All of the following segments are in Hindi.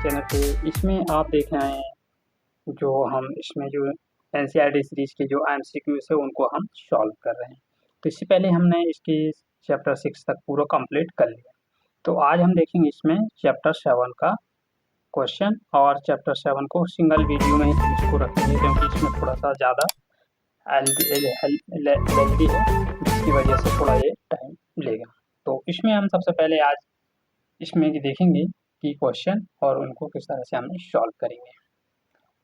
चैनल पे। इसमें आप देख रहे हैं जो हम इसमें जो एनसीईआरटी सीरीज के जो एमसीक्यूज है उनको हम सॉल्व कर रहे हैं। तो इससे पहले हमने इसकी चैप्टर 6 तक पूरा कंप्लीट कर लिया। तो आज हम देखेंगे इसमें चैप्टर 7 का क्वेश्चन, और चैप्टर 7 को सिंगल वीडियो में ही हम इसको रखेंगे क्योंकि इसमें थोड़ा सा ज़्यादा लेंथी है, जिसकी वजह से थोड़ा ये टाइम लेगा। तो इसमें हम सबसे पहले आज इसमें देखेंगे कि क्वेश्चन और उनको किस तरह से हम सॉल्व करेंगे।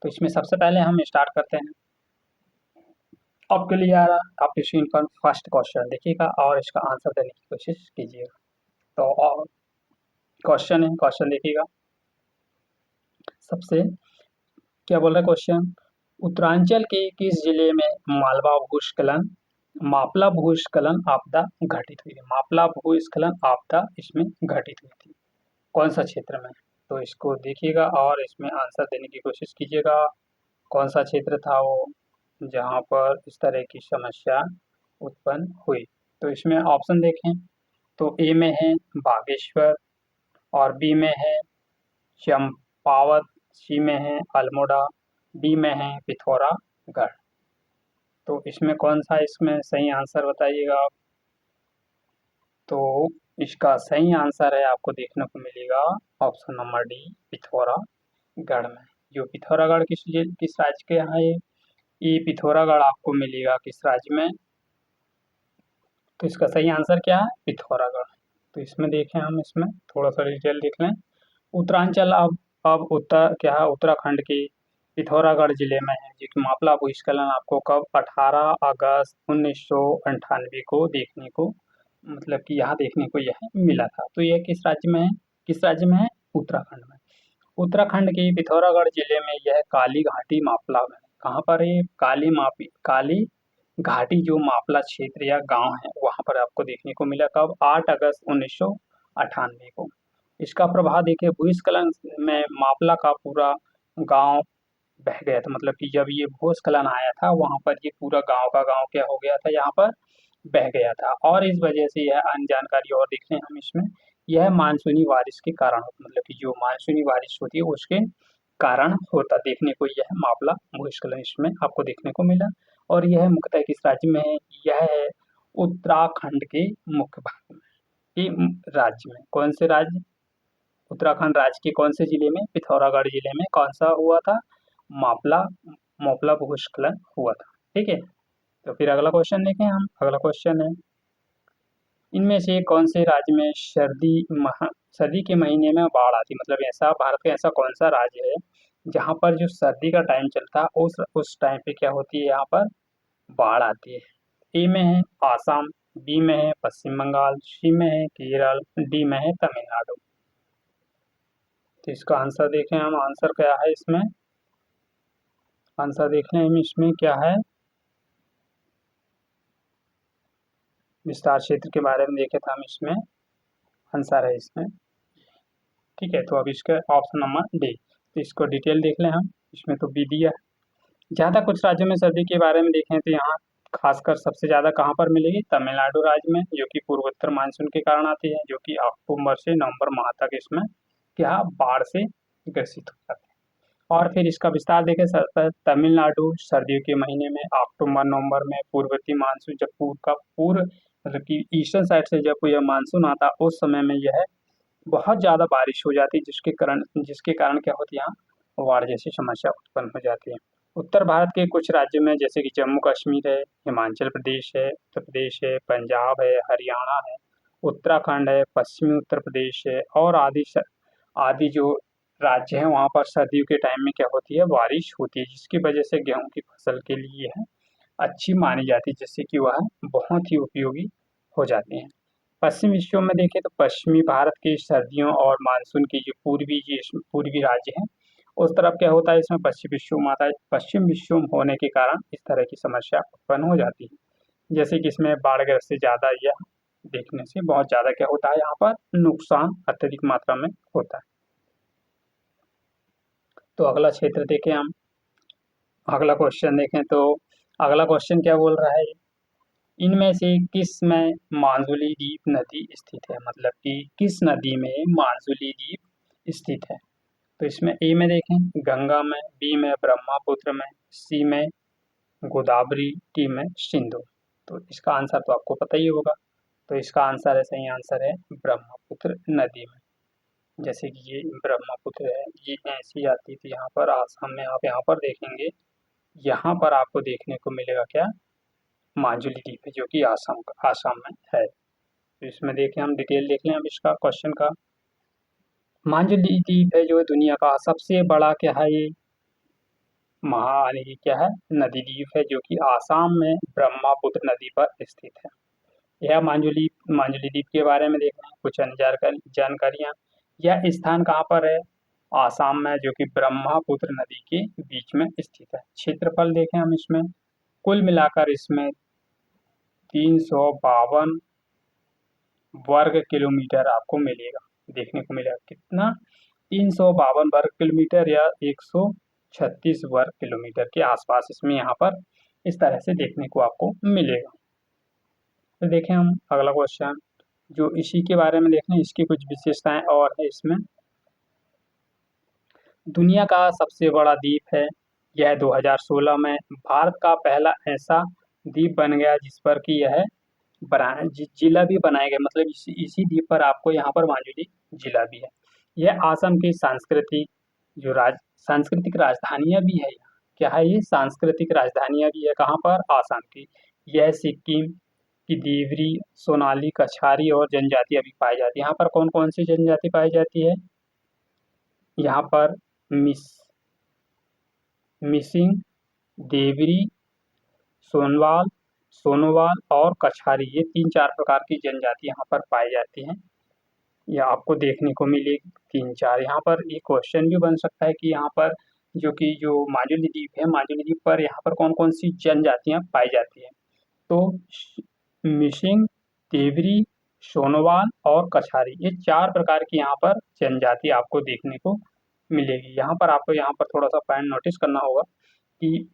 तो इसमें सबसे पहले हम स्टार्ट करते हैं। आपके लिए आप स्क्रीन पर फर्स्ट क्वेश्चन देखिएगा और इसका आंसर देने की कोशिश कीजिएगा। तो क्वेश्चन है, क्वेश्चन देखिएगा। सबसे क्या बोल रहा है क्वेश्चन, उत्तरांचल के किस जिले में मापला भूस्खलन आपदा घटित हुई है। मापला भूस्खलन आपदा इसमें घटित हुई थी, कौन सा क्षेत्र में। तो इसको देखिएगा और इसमें आंसर देने की कोशिश कीजिएगा। कौन सा क्षेत्र था वो जहाँ पर इस तरह की समस्या उत्पन्न हुई। तो इसमें ऑप्शन देखें तो ए में है बागेश्वर, और बी में है चंपावत, सी में है अल्मोड़ा, डी में है पिथौरागढ़। तो इसमें कौन सा इसमें सही आंसर बताइएगा आप। तो इसका सही आंसर है, आपको देखने को मिलेगा ऑप्शन नंबर डी, पिथौरागढ़ में। जो पिथौरागढ़ किस राज्य के यहाँ है, ये पिथौरागढ़ आपको मिलेगा किस राज्य में। तो इसका सही आंसर क्या है, पिथौरागढ़। तो इसमें देखें हम इसमें थोड़ा सा डिटेल देख लें। उत्तरांचल अब उत्तराखंड के पिथौरागढ़ जिले में है, जो कि मापला भूस्खलन आपको कब 18 अगस्त 1998 को देखने को मतलब कि यहाँ देखने को यह मिला था। तो यह किस राज्य में है, किस राज्य में है, उत्तराखंड में। उत्तराखंड के पिथौरागढ़ जिले में यह काली घाटी मापला में, कहाँ पर है, काली घाटी जो मापला क्षेत्र या गांव है वहां पर आपको देखने को मिला कब, 8 अगस्त 1998 को। इसका प्रभाव देखिए, भूस्खलन में मापला का पूरा गांव बह गया था। मतलब कि जब ये भूस्खलन आया था वहां पर ये पूरा गांव का गांव क्या हो गया था, यहाँ पर बह गया था। और इस वजह से यह अन्य जानकारी और देख रहे हैं हम इसमें, यह मानसूनी बारिश के कारण, मतलब कि जो मानसूनी बारिश होती है उसके कारण होता देखने को यह मापला भूस्खलन इसमें आपको देखने को मिला। और यह मुख्यतः किस राज्य में है, यह है उत्तराखंड के मुख्य भाग में, राज्य में। कौन से राज्य, उत्तराखंड राज्य के कौन से जिले में, पिथौरागढ़ जिले में कौन सा हुआ था, मापला भूस्खलन हुआ था। ठीक है, तो फिर अगला क्वेश्चन देखें हम। अगला क्वेश्चन है, इनमें से कौन से राज्य में सर्दी के महीने में बाढ़ आती, मतलब ऐसा भारत का ऐसा कौन सा राज्य है जहाँ पर जो सर्दी का टाइम चलता है उस टाइम पे क्या होती है, यहाँ पर बाढ़ आती है। ए में है आसाम, बी में है पश्चिम बंगाल, सी में है केरल, डी में है तमिलनाडु। तो इसका आंसर देखें हम, आंसर क्या है इसमें, आंसर देख लें हम इसमें क्या है, विस्तार क्षेत्र के बारे में देखे था हम, इसमें आंसर है इसमें। ठीक है, तो अब इसका ऑप्शन नंबर डी। तो इसको डिटेल देख लें हम, इसमें तो बी दिया है। ज़्यादा कुछ राज्यों में सर्दी के बारे में देखें तो यहाँ खासकर सबसे ज़्यादा कहाँ पर मिलेगी, तमिलनाडु राज्य में, जो कि पूर्वोत्तर मानसून के कारण आती है, जो कि अक्टूबर से नवंबर माह तक इसमें क्या बाढ़ से ग्रसित हो जाते हैं। और फिर इसका विस्तार देखें, तमिलनाडु सर्दियों के महीने में अक्टूबर नवंबर में पूर्ववर्ती मानसून जब पूर्व मतलब कि ईस्टर्न साइड से जब यह मानसून आता उस समय में यह बहुत ज़्यादा बारिश हो जाती है, जिसके कारण क्या होती है, यहाँ बाढ़ जैसी समस्या उत्पन्न हो जाती है। उत्तर भारत के कुछ राज्यों में जैसे कि जम्मू कश्मीर है, हिमाचल प्रदेश है, उत्तर प्रदेश है, पंजाब है, हरियाणा है, उत्तराखंड है, पश्चिमी उत्तर प्रदेश है, और आदि जो राज्य हैं वहाँ पर सर्दियों के टाइम में क्या होती है, बारिश होती है, जिसकी वजह से गेहूं की फसल के लिए है अच्छी मानी जाती है, जिससे कि वह बहुत ही उपयोगी हो जाती हैं। पश्चिमी विश्व में देखें तो पश्चिमी भारत की सर्दियों और मानसून की जो पूर्वी राज्य हैं उस तरफ क्या होता है, इसमें पश्चिम विश्व होने के कारण इस तरह की समस्या उत्पन्न हो जाती है। जैसे कि इसमें बाढ़ग्रस्त से ज़्यादा यह देखने से बहुत ज़्यादा क्या होता है, यहाँ पर नुकसान अत्यधिक मात्रा में होता है। तो अगला क्षेत्र देखें हम, अगला क्वेश्चन देखें तो अगला क्वेश्चन क्या बोल रहा है, इनमें से किस में माजुली द्वीप नदी स्थित है, मतलब कि किस नदी में माजुली द्वीप स्थित है। तो इसमें ए में देखें गंगा में, बी में ब्रह्मपुत्र में, सी में गोदावरी, टी में सिंधु। तो इसका आंसर तो आपको पता ही होगा। तो इसका आंसर है, सही आंसर है ब्रह्मपुत्र नदी में। जैसे कि ये ब्रह्मपुत्र है, ये ऐसी आती थी यहाँ पर आसाम में। आप यहाँ पर देखेंगे, यहाँ पर आपको देखने को मिलेगा क्या, माजुली द्वीप है, जो कि आसाम में है। तो इसमें देखें, हम डिटेल देख लें अब इसका क्वेश्चन का। माजुली द्वीप है जो दुनिया का सबसे बड़ा क्या है, ये क्या है, नदी द्वीप है, जो कि आसाम में ब्रह्मपुत्र नदी पर स्थित है। यह माजुली माजुली द्वीप के बारे में देखना है कुछ अन्य जानकारियां। यह स्थान कहाँ पर है, आसाम में, जो कि ब्रह्मपुत्र नदी के बीच में स्थित है। क्षेत्रफल देखें हम इसमें, कुल मिलाकर इसमें 352 वर्ग किलोमीटर आपको मिलेगा, देखने को मिलेगा। कितना, 352 वर्ग किलोमीटर या 136 वर्ग किलोमीटर के आसपास इसमें यहाँ पर इस तरह से देखने को आपको मिलेगा। तो देखें हम अगला क्वेश्चन, जो इसी के बारे में देखें, इसकी कुछ विशेषताएं और है इसमें। दुनिया का सबसे बड़ा द्वीप है यह, 2016 में भारत का पहला ऐसा द्वीप बन गया जिस पर कि यह जिला भी बनाया गया, मतलब इसी द्वीप पर आपको यहाँ पर माजुली जिला भी है। यह आसाम की सांस्कृतिक राजधानियां भी है। क्या है ये, सांस्कृतिक राजधानियां भी है, कहाँ पर, आसाम की। यह सिक्किम की देवरी, सोनाली, कछारी और जनजातियां भी पाई जाती है। यहाँ पर कौन कौन सी जनजाति पाई जाती है, यहाँ पर मिस मिसिंग, देवरी, सोनवाल सोनोवाल और कछारी, ये 3-4 प्रकार की जनजाति यहाँ पर पाई जाती हैं। यह आपको देखने को मिलेगी 3-4। यहाँ पर ये क्वेश्चन भी बन सकता है कि यहाँ पर जो माजुली द्वीप है, माजुली द्वीप पर यहाँ पर कौन कौन सी जनजातियाँ पाई जाती हैं। तो मिसिंग, देवरी, सोनोवाल और कछारी, ये 4 प्रकार की यहाँ पर जनजाति आपको देखने को मिलेगी। यहाँ पर आपको यहाँ पर थोड़ा सा पॉइंट नोटिस करना होगा कि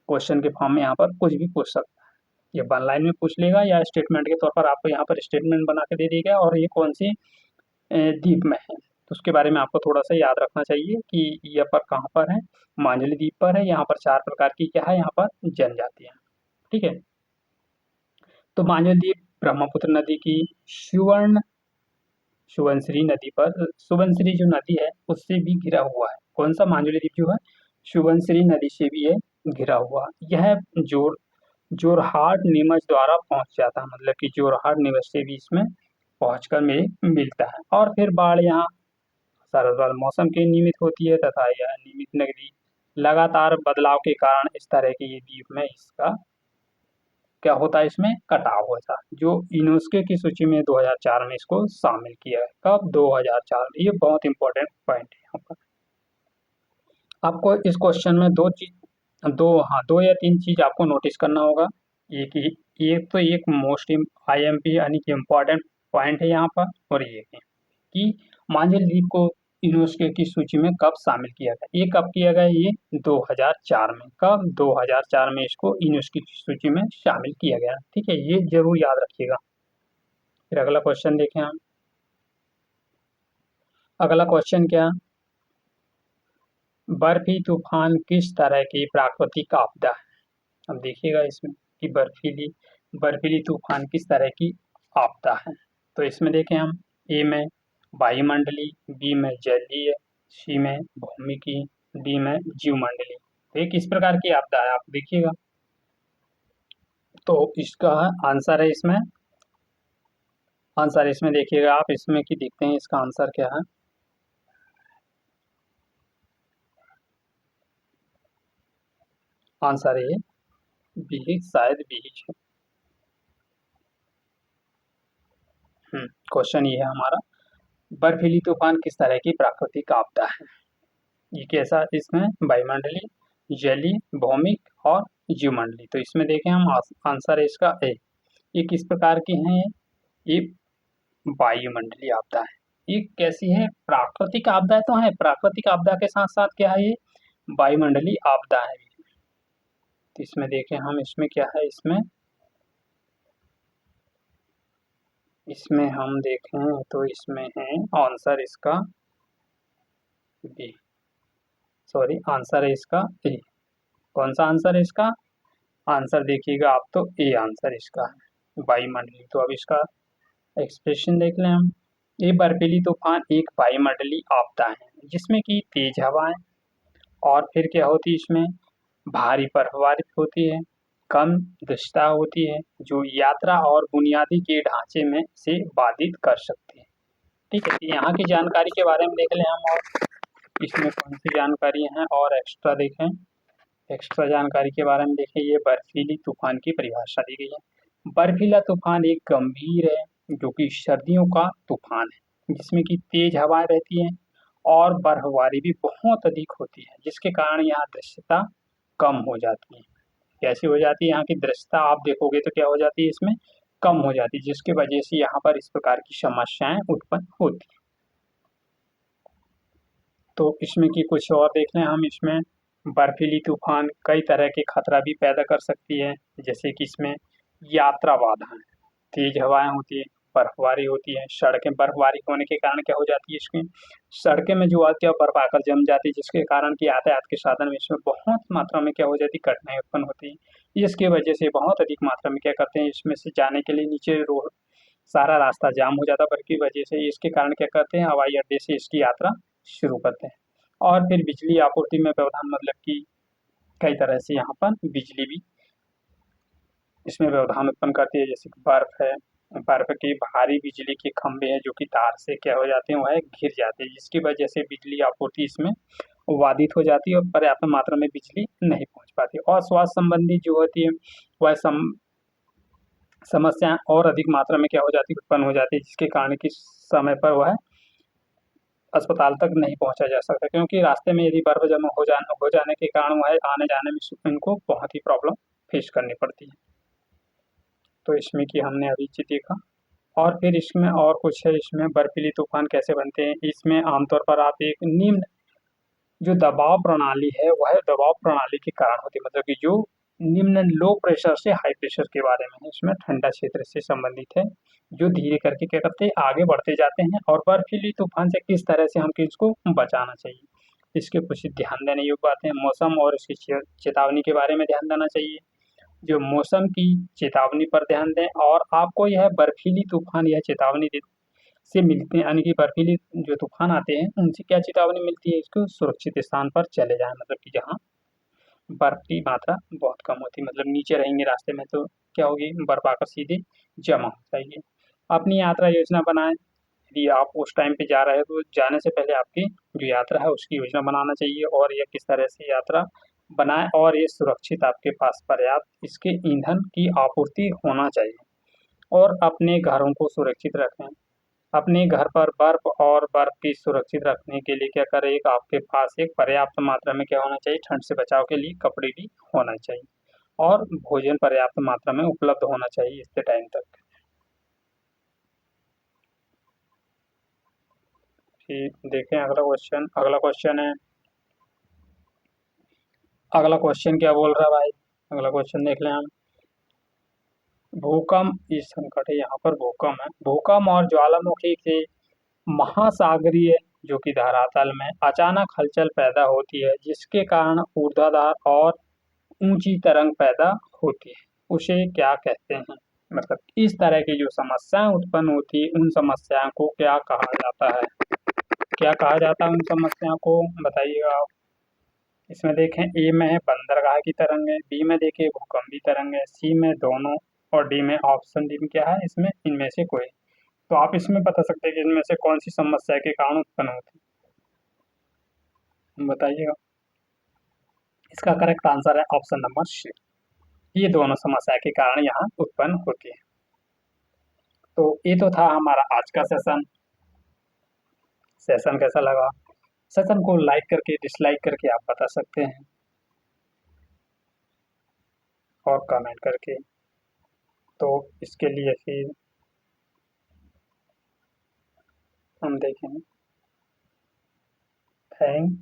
क्वेश्चन के फॉर्म में यहाँ पर कुछ भी पूछ सकता है। ये वन लाइन में पूछ लेगा या स्टेटमेंट के तौर पर आपको यहाँ पर स्टेटमेंट बना के दे देगा, और ये कौन सी द्वीप में है, तो उसके बारे में आपको थोड़ा सा याद रखना चाहिए कि यह पर कहाँ पर है, माजुली द्वीप पर है। यहाँ पर 4 प्रकार की क्या है, यहाँ पर जनजातियाँ। ठीक है, तो माजुली द्वीप ब्रह्मपुत्र नदी की सुबनसिरी नदी पर, सुबनसिरी जो नदी है उससे भी घिरा हुआ है। कौन सा, माजुली द्वीप जो है सुबनसिरी नदी से भी ये घिरा हुआ। यह जोरहाट नीमच द्वारा पहुंच जाता है, मतलब कि जोरहाट नीमच से भी इसमें पहुंचकर मिलता है। और फिर बाढ़ यहाँ सर्द मौसम के निमित्त होती है, तथा यह नियमित नगरी लगातार बदलाव के कारण इस तरह के ये द्वीप में इसका क्या होता है, इसमें कटाव होता है, जो यूनेस्को की सूची में 2004 में इसको शामिल किया है। कब, 2004। ये बहुत इंपॉर्टेंट पॉइंट है यहाँ पर। आपको इस क्वेश्चन में दो या तीन चीज आपको नोटिस करना होगा। एक तो एक मोस्ट IMP यानी कि इम्पोर्टेंट पॉइंट है यहाँ पर, और ये है कि मांझल द्वीप को यूनेस्को की सूची में कब शामिल किया गया। ये कब किया गया, ये 2004 में। कब, 2004 में इसको यूनेस्को की सूची में शामिल किया गया। ठीक है, ये जरूर याद रखिएगा। फिर अगला क्वेश्चन देखें हम। अगला क्वेश्चन क्या, बर्फी तूफान किस तरह की प्राकृतिक आपदा है। अब देखिएगा इसमें कि बर्फीली तूफान किस तरह की आपदा है। तो इसमें देखें हम, ए में वायुमंडली, बी में जलीय, सी में भौमिकी, डी में जीवमंडली। तो ये किस प्रकार की आपदा है, आप देखिएगा। तो इसका आंसर है इसमें, देखिएगा आप इसमें कि देखते हैं इसका आंसर क्या है। आंसर है बीज, शायद बीज है। क्वेश्चन ये है हमारा, बर्फीली तूफान किस तरह की प्राकृतिक आपदा है। ये कैसा, इसमें वायुमंडली, जली, भौमिक और जीवमंडली। तो इसमें देखें हम, आंसर है इसका ए। ये किस प्रकार की है, ये वायुमंडलीय आपदा है। ये कैसी है, प्राकृतिक आपदा तो है, प्राकृतिक आपदा के साथ साथ क्या है, ये वायुमंडलीय आपदा है। तो इसमें देखें हम, इसमें क्या है, इसमें हम देखें तो इसमें है आंसर इसका बी। सॉरी, आंसर है इसका ए। कौन सा आंसर है इसका? आंसर देखिएगा आप, तो ए आंसर इसका है, वायुमंडलीय। तो अब इसका एक्सप्रेशन देख लें हम। ये बर्फीली तूफान एक वायुमंडलीय आपदा है जिसमें कि तेज हवाएं और फिर क्या होती है इसमें, भारी बर्फबारी होती है, कम दृश्यता होती है, जो यात्रा और बुनियादी के ढांचे में से बाधित कर सकती है। ठीक है, तो यहाँ की जानकारी के बारे में देख लें हम, और इसमें कौन सी जानकारी हैं और एक्स्ट्रा देखें। एक्स्ट्रा जानकारी के बारे में देखें, ये बर्फीली तूफान की परिभाषा दी गई है। बर्फीला तूफान एक गंभीर है जो कि सर्दियों का तूफान है जिसमें कि तेज हवाएं रहती हैं और बर्फबारी भी बहुत अधिक होती है, जिसके कारण यहाँ दृश्यता कम हो जाती है। कैसे हो जाती है? यहाँ की दृश्यता आप देखोगे तो क्या हो जाती है, इसमें कम हो जाती है, जिसकी वजह से यहाँ पर इस प्रकार की समस्याएं उत्पन्न होती हैं। तो इसमें की कुछ और देख लें हम। इसमें बर्फीली तूफान कई तरह के खतरा भी पैदा कर सकती है, जैसे कि इसमें यात्रा बाधाएं, तेज हवाएं होती है, बर्फबारी होती है, सड़कें बर्फबारी होने के कारण क्या हो जाती है, इसकी सड़कें में जो आती है बर्फ आकर जम जाती है, जिसके कारण कि यातायात के साधन में इसमें बहुत मात्रा में क्या हो जाती है, कठिनाई उत्पन्न होती है। इसकी वजह से बहुत अधिक मात्रा में क्या करते हैं, इसमें से जाने के लिए नीचे रोड सारा रास्ता जाम हो जाता है बर्फ की वजह से। इसके कारण क्या करते हैं, हवाई अड्डे से इसकी यात्रा शुरू करते हैं। और फिर बिजली आपूर्ति में व्यवधान, मतलब कि कई तरह से यहाँ पर बिजली भी इसमें व्यवधान उत्पन्न करती है, जैसे कि बर्फ है, बर्फ के भारी बिजली के खंभे हैं जो कि तार से क्या हो जाते हैं, वह घिर जाते हैं, जिसकी वजह से बिजली आपूर्ति इसमें बाधित हो जाती है और पर्याप्त मात्रा में बिजली नहीं पहुंच पाती। और स्वास्थ्य संबंधी जो होती है वह समस्याएं और अधिक मात्रा में क्या हो जाती है, उत्पन्न हो जाती है, जिसके कारण कि समय पर वह अस्पताल तक नहीं पहुंचा जा सकता, क्योंकि रास्ते में यदि बर्फ जमा हो जाने के कारण वह आने जाने में इनको बहुत ही प्रॉब्लम फेस करनी पड़ती है। तो इसमें कि हमने अभी चीज देखा। और फिर इसमें और कुछ है, इसमें बर्फीली तूफान कैसे बनते हैं। इसमें आमतौर पर आप एक निम्न जो दबाव प्रणाली है वह दबाव प्रणाली के कारण होती है, मतलब कि जो निम्न लो प्रेशर से हाई प्रेशर के बारे में है, इसमें ठंडा क्षेत्र से संबंधित है, जो धीरे करके क्या करते हैं, आगे बढ़ते जाते हैं। और बर्फीली तूफान से किस तरह से हम इसको बचाना चाहिए, इसके कुछ ध्यान देने योग्य बातें हैं। मौसम और इसकी चेतावनी के बारे में ध्यान देना चाहिए, जो मौसम की चेतावनी पर ध्यान दें। और आपको यह बर्फीली तूफान यह चेतावनी से मिलते हैं, यानी कि बर्फीली जो तूफान आते हैं उनसे क्या चेतावनी मिलती है, इसको सुरक्षित स्थान पर चले जाएं, मतलब कि जहाँ बर्फ की मात्रा बहुत कम होती है, मतलब नीचे रहेंगे रास्ते में तो क्या होगी, बर्फ आकर सीधे जमा हो जाएगी। अपनी यात्रा योजना बनाएं, यदि आप उस टाइम पे जा रहे हो तो जाने से पहले आपकी जो यात्रा है उसकी योजना बनाना चाहिए, और यह किस तरह से यात्रा बनाएं, और ये सुरक्षित आपके पास पर्याप्त इसके ईंधन की आपूर्ति होना चाहिए। और अपने घरों को सुरक्षित रखें। अपने घर पर बर्फ और बर्फ की सुरक्षित रखने के लिए क्या करें, एक आपके पास एक पर्याप्त मात्रा में क्या होना चाहिए, ठंड से बचाव के लिए कपड़े भी होना चाहिए, और भोजन पर्याप्त मात्रा में उपलब्ध होना चाहिए इतने टाइम तक। ठीक, देखें अगला क्वेश्चन। अगला क्वेश्चन है, अगला क्वेश्चन क्या बोल रहा है भाई, अगला क्वेश्चन देख लें हम। भूकंप, इस संकट है यहाँ पर भूकंप है। भूकंप और ज्वालामुखी के महासागरीय जो कि धरातल में अचानक हलचल पैदा होती है, जिसके कारण ऊर्ध्वाधर और ऊंची तरंग पैदा होती है, उसे क्या कहते हैं। मतलब इस तरह की जो समस्याएं उत्पन्न होती है उन समस्याओं को क्या कहा जाता है, क्या कहा जाता है उन समस्याओं को, बताइएगा आप। इसमें देखें, ए में है बंदरगाह की तरंग है, बी में देखिए भूकंपी तरंग है, सी में दोनों, और डी में, ऑप्शन डी में क्या है, इसमें इनमें से कोई। तो आप इसमें बता सकते हैं कि इनमें से कौन सी समस्या के कारण उत्पन्न होती है, बताइएगा। इसका करेक्ट आंसर है ऑप्शन नंबर सी, ये दोनों समस्या के कारण यहाँ उत्पन्न होती है। तो ये तो था हमारा आज का सेशन। सेशन कैसा लगा, सेशन को लाइक करके डिसलाइक करके आप बता सकते हैं, और कमेंट करके। तो इसके लिए फिर हम देखेंगे। Thank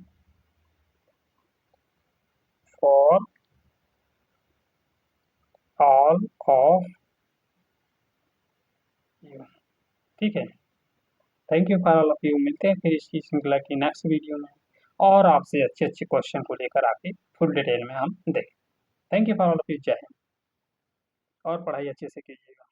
for all of you. ठीक है, thank you for all of you. मिलते हैं फिर इसकी श्रृंखला की नेक्स्ट वीडियो में। और आपसे अच्छे अच्छे क्वेश्चन को लेकर आके फुल डिटेल में हम देखें। Thank you for all of you. जय हिंद। और पढ़ाई अच्छे से कीजिएगा।